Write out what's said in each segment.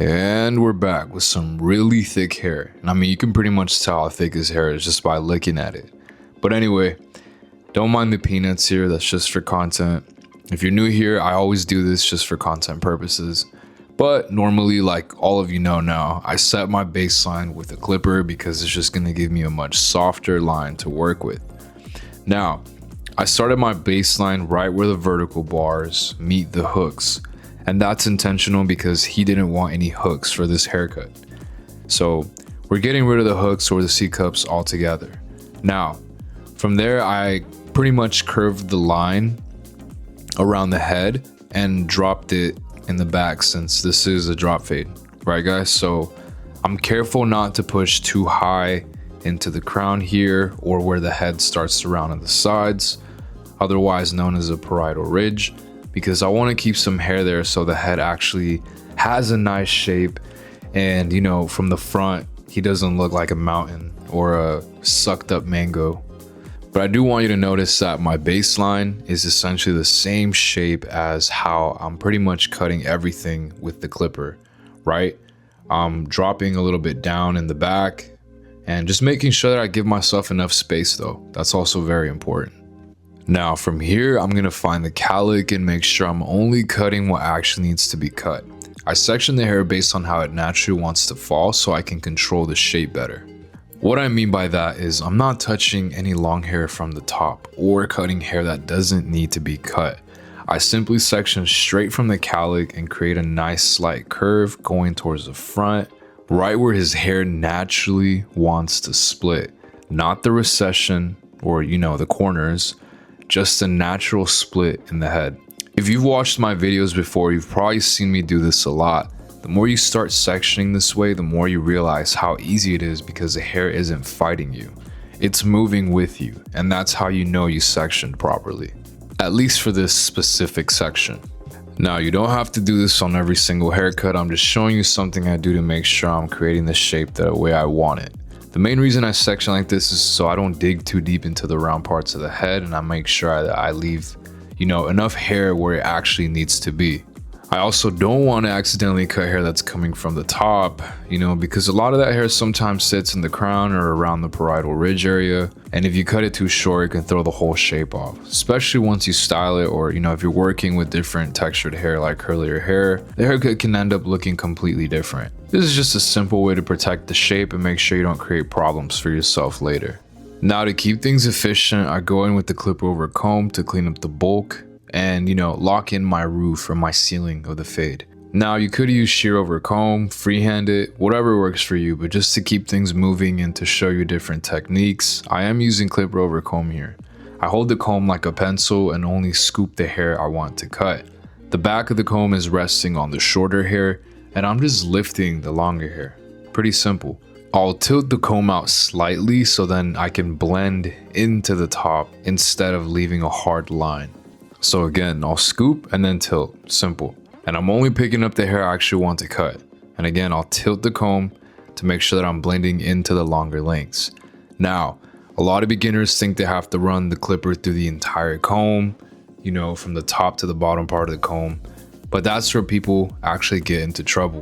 And we're back with some really thick hair. And I mean, you can pretty much tell how thick his hair is just by looking at it. But anyway, don't mind the peanuts here, that's just for content. If you're new here, I always do this just for content purposes. But normally, like all of you know now, I set my baseline with a clipper because it's just gonna give me a much softer line to work with. Now, I started my baseline right where the vertical bars meet the hooks. And that's intentional because he didn't want any hooks for this haircut. So we're getting rid of the hooks or the C-cups altogether. Now, from there, I pretty much curved the line around the head and dropped it in the back since this is a drop fade, right guys? So I'm careful not to push too high into the crown here or where the head starts to round on the sides, otherwise known as a parietal ridge, because I want to keep some hair there so the head actually has a nice shape, and you know, from the front he doesn't look like a mountain or a sucked up mango. But I do want you to notice that my baseline is essentially the same shape as how I'm pretty much cutting everything with the clipper, right? I'm dropping a little bit down in the back and just making sure that I give myself enough space though. That's also very important. Now from here, I'm gonna find the cowlick and make sure I'm only cutting what actually needs to be cut. I section the hair based on how it naturally wants to fall so I can control the shape better. What I mean by that is I'm not touching any long hair from the top or cutting hair that doesn't need to be cut. I simply section straight from the cowlick and create a nice slight curve going towards the front, right where his hair naturally wants to split. Not the recession or, you know, the corners, just a natural split in the head. If you've watched my videos before, you've probably seen me do this a lot. The more you start sectioning this way, the more you realize how easy it is because the hair isn't fighting you. It's moving with you, and that's how you know you sectioned properly. At least for this specific section. Now, you don't have to do this on every single haircut. I'm just showing you something I do to make sure I'm creating the shape the way I want it. The main reason I section like this is so I don't dig too deep into the round parts of the head, and I make sure that I leave, you know, enough hair where it actually needs to be. I also don't want to accidentally cut hair that's coming from the top, you know, because a lot of that hair sometimes sits in the crown or around the parietal ridge area. And if you cut it too short, it can throw the whole shape off, especially once you style it, or, you know, if you're working with different textured hair like curlier hair, the haircut can end up looking completely different. This is just a simple way to protect the shape and make sure you don't create problems for yourself later. Now, to keep things efficient, I go in with the clip over comb to clean up the bulk and, you know, lock in my roof or my ceiling of the fade. Now, you could use shear over comb, freehand it, whatever works for you, but just to keep things moving and to show you different techniques, I am using clipper over comb here. I hold the comb like a pencil and only scoop the hair I want to cut. The back of the comb is resting on the shorter hair, and I'm just lifting the longer hair. Pretty simple. I'll tilt the comb out slightly so then I can blend into the top instead of leaving a hard line. So again, I'll scoop and then tilt, simple. And I'm only picking up the hair I actually want to cut. And again, I'll tilt the comb to make sure that I'm blending into the longer lengths. Now, a lot of beginners think they have to run the clipper through the entire comb, you know, from the top to the bottom part of the comb. But that's where people actually get into trouble.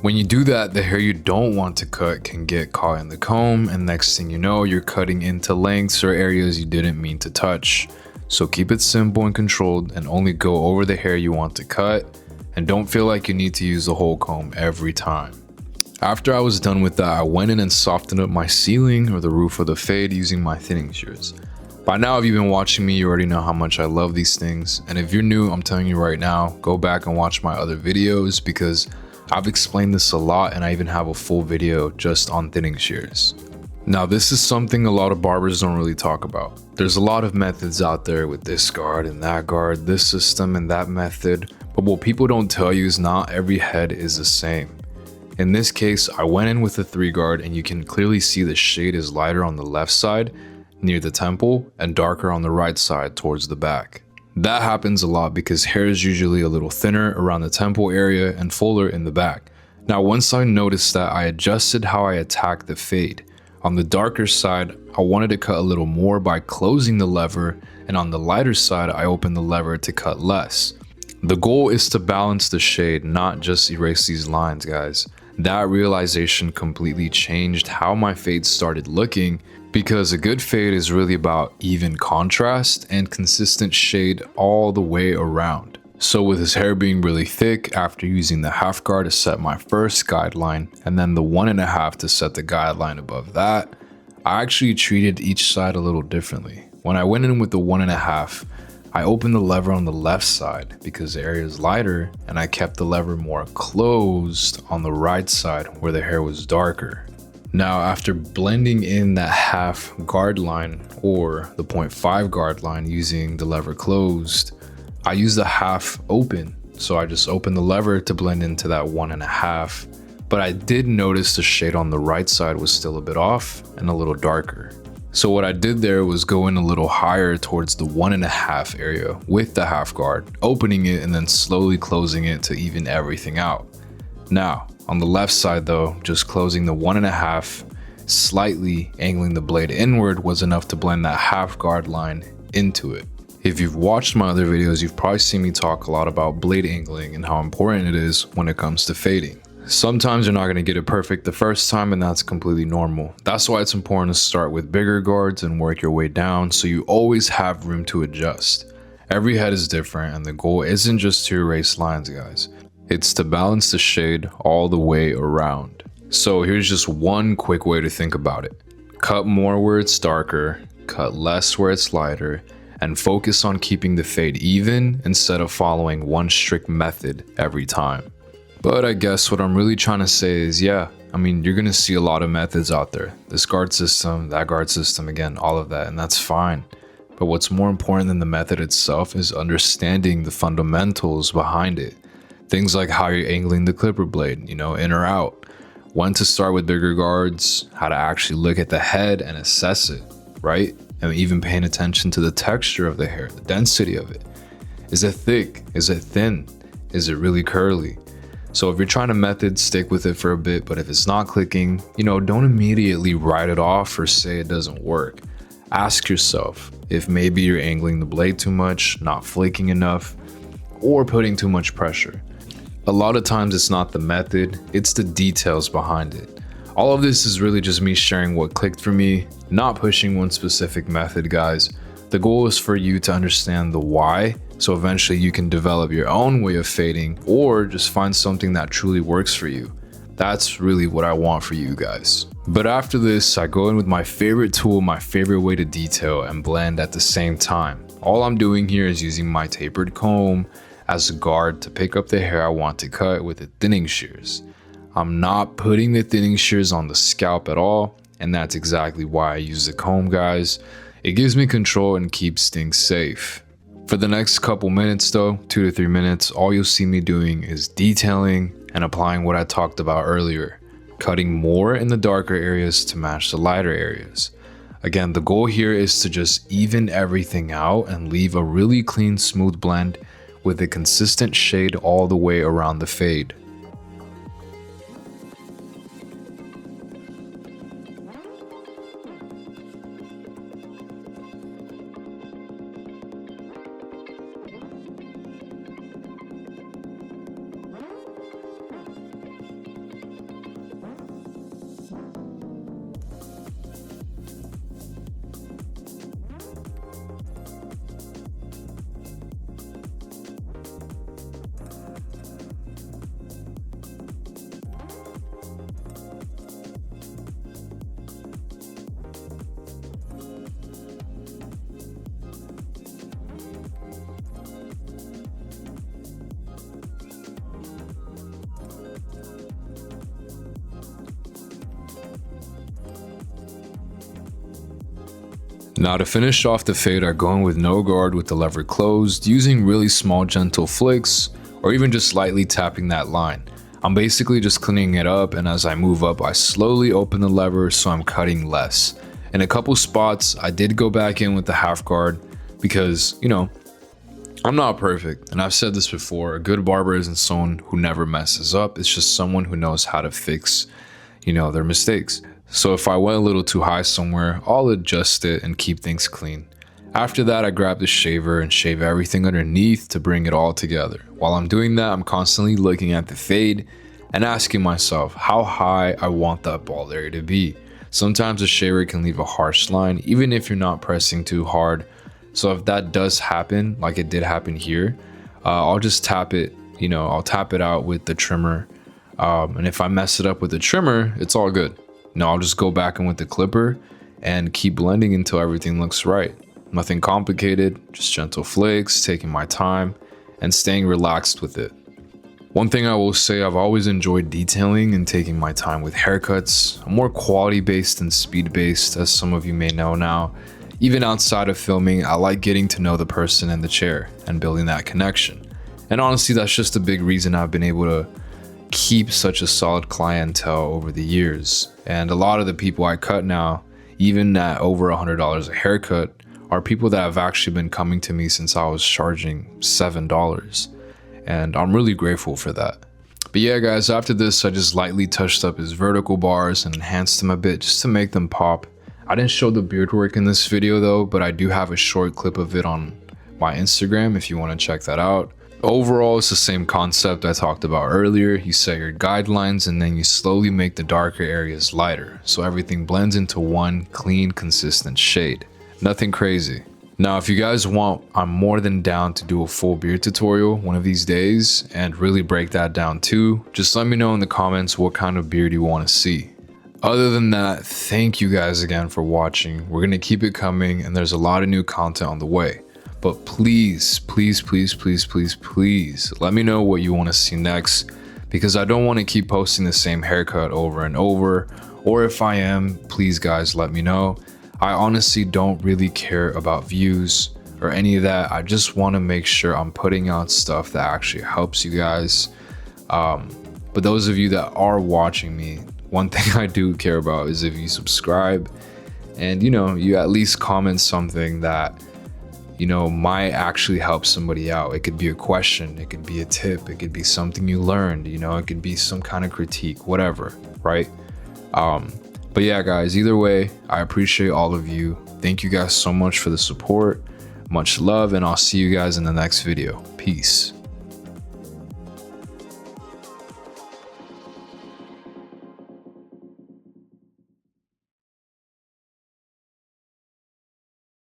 When you do that, the hair you don't want to cut can get caught in the comb, and next thing you know, you're cutting into lengths or areas you didn't mean to touch. So keep it simple and controlled and only go over the hair you want to cut, and don't feel like you need to use the whole comb every time. After I was done with that, I went in and softened up my ceiling or the roof of the fade using my thinning shears. By now, if you've been watching me, you already know how much I love these things. And if you're new, I'm telling you right now, go back and watch my other videos because I've explained this a lot, and I even have a full video just on thinning shears. Now, this is something a lot of barbers don't really talk about. There's a lot of methods out there with this guard and that guard, this system and that method, but what people don't tell you is not every head is the same. In this case, I went in with a 3 guard, and you can clearly see the shade is lighter on the left side near the temple and darker on the right side towards the back. That happens a lot because hair is usually a little thinner around the temple area and fuller in the back. Now, once I noticed that, I adjusted how I attacked the fade. On the darker side, I wanted to cut a little more by closing the lever, and on the lighter side, I opened the lever to cut less. The goal is to balance the shade, not just erase these lines, guys. That realization completely changed how my fades started looking, because a good fade is really about even contrast and consistent shade all the way around. So with his hair being really thick, after using the half guard to set my first guideline and then the 1.5 to set the guideline above that, I actually treated each side a little differently. When I went in with the 1.5, I opened the lever on the left side because the area is lighter, and I kept the lever more closed on the right side where the hair was darker. Now, after blending in that half guard line or the 0.5 guard line using the lever closed, I used the half open. So I just opened the lever to blend into that 1.5, but I did notice the shade on the right side was still a bit off and a little darker. So what I did there was go in a little higher towards the 1.5 area with the half guard, opening it and then slowly closing it to even everything out. Now, on the left side though, just closing the 1.5, slightly angling the blade inward was enough to blend that half guard line into it. If you've watched my other videos, you've probably seen me talk a lot about blade angling and how important it is when it comes to fading. Sometimes you're not going to get it perfect the first time, and that's completely normal. That's why it's important to start with bigger guards and work your way down so you always have room to adjust. Every head is different, and the goal isn't just to erase lines, guys. It's to balance the shade all the way around. So here's just one quick way to think about it. Cut more where it's darker, cut less where it's lighter, and focus on keeping the fade even instead of following one strict method every time. But I guess what I'm really trying to say is, yeah, I mean, you're gonna see a lot of methods out there. This guard system, that guard system, again, all of that, and that's fine. But what's more important than the method itself is understanding the fundamentals behind it. Things like how you're angling the clipper blade, in or out, when to start with bigger guards, how to actually look at the head and assess it, right? And even paying attention to the texture of the hair, the density of it. Is it thick? Is it thin? Is it really curly? So if you're trying to method, stick with it for a bit, but if it's not clicking, don't immediately write it off or say it doesn't work. Ask yourself if maybe you're angling the blade too much, not flaking enough, or putting too much pressure. A lot of times it's not the method, it's the details behind it. All of this is really just me sharing what clicked for me, not pushing one specific method, guys. The goal is for you to understand the why, so eventually you can develop your own way of fading or just find something that truly works for you. That's really what I want for you guys. But after this, I go in with my favorite tool, my favorite way to detail and blend at the same time. All I'm doing here is using my tapered comb as a guard to pick up the hair I want to cut with the thinning shears. I'm not putting the thinning shears on the scalp at all, and that's exactly why I use the comb, guys. It gives me control and keeps things safe. For the next couple minutes though, 2 to 3 minutes, all you'll see me doing is detailing and applying what I talked about earlier, cutting more in the darker areas to match the lighter areas. Again, the goal here is to just even everything out and leave a really clean, smooth blend with a consistent shade all the way around the fade. Now to finish off the fade, I go in with no guard with the lever closed, using really small gentle flicks or even just slightly tapping that line. I'm basically just cleaning it up, and as I move up I slowly open the lever so I'm cutting less. In a couple spots I did go back in with the half guard because, I'm not perfect, and I've said this before, a good barber isn't someone who never messes up, it's just someone who knows how to fix, their mistakes. So if I went a little too high somewhere, I'll adjust it and keep things clean. After that, I grab the shaver and shave everything underneath to bring it all together. While I'm doing that, I'm constantly looking at the fade and asking myself how high I want that ball area to be. Sometimes a shaver can leave a harsh line even if you're not pressing too hard. So if that does happen, like it did happen here, I'll just tap it, I'll tap it out with the trimmer. And if I mess it up with the trimmer, it's all good. I'll just go back in with the clipper and keep blending until everything looks right. Nothing complicated, just gentle flakes, taking my time and staying relaxed with it. One thing I will say, I've always enjoyed detailing and taking my time with haircuts. I'm more quality based than speed based, as some of you may know now. Even outside of filming, I like getting to know the person in the chair and building that connection. And honestly, that's just a big reason I've been able to keep such a solid clientele over the years. And a lot of the people I cut now, even at over $100 a haircut, are people that have actually been coming to me since I was charging $7. And I'm really grateful for that. But yeah, guys, after this, I just lightly touched up his vertical bars and enhanced them a bit just to make them pop. I didn't show the beard work in this video though, but I do have a short clip of it on my Instagram if you want to check that out. Overall, it's the same concept I talked about earlier. You set your guidelines and then you slowly make the darker areas lighter, so everything blends into one clean, consistent shade. Nothing crazy. Now, if you guys want, I'm more than down to do a full beard tutorial one of these days and really break that down too. Just let me know in the comments what kind of beard you want to see. Other than that, thank you guys again for watching. We're going to keep it coming and there's a lot of new content on the way. But please, please, please, please, please, please let me know what you want to see next, because I don't want to keep posting the same haircut over and over. Or if I am, please guys, let me know. I honestly don't really care about views or any of that. I just want to make sure I'm putting out stuff that actually helps you guys. But those of you that are watching me, one thing I do care about is if you subscribe and you at least comment something that might actually help somebody out. It could be a question, it could be a tip, it could be something you learned, it could be some kind of critique, whatever, right? But yeah, guys, either way, I appreciate all of you. Thank you guys so much for the support. Much love, and I'll see you guys in the next video. Peace.